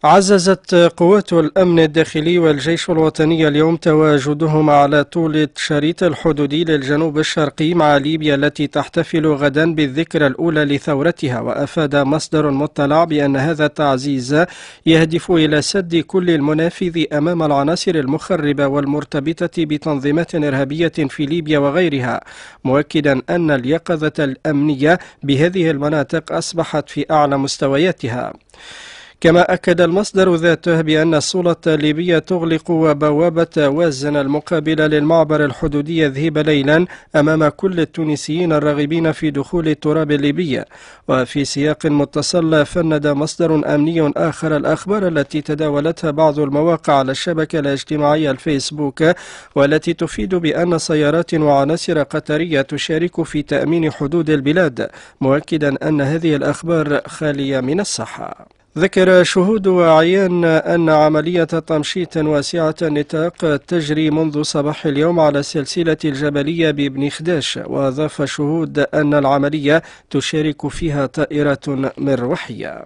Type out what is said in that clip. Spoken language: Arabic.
عززت قوات الأمن الداخلي والجيش الوطني اليوم تواجدهم على طول الشريط الحدودي للجنوب الشرقي مع ليبيا التي تحتفل غدا بالذكرى الأولى لثورتها. وأفاد مصدر مطلع بأن هذا التعزيز يهدف إلى سد كل المنافذ أمام العناصر المخربة والمرتبطة بتنظيمات إرهابية في ليبيا وغيرها، مؤكدا أن اليقظة الأمنية بهذه المناطق أصبحت في أعلى مستوياتها. كما أكد المصدر ذاته بأن السلطة الليبية تغلق بوابة وازن المقابلة للمعبر الحدودي يذهب ليلا أمام كل التونسيين الراغبين في دخول التراب الليبي. وفي سياق متصل فند مصدر أمني آخر الأخبار التي تداولتها بعض المواقع على الشبكة الاجتماعية الفيسبوك، والتي تفيد بأن سيارات وعناصر قطرية تشارك في تأمين حدود البلاد، مؤكدا أن هذه الأخبار خالية من الصحة. ذكر شهود وعيان أن عملية تمشيط واسعة النطاق تجري منذ صباح اليوم على السلسلة الجبلية بابن خداش، وأضاف شهود أن العملية تشارك فيها طائرة مروحية.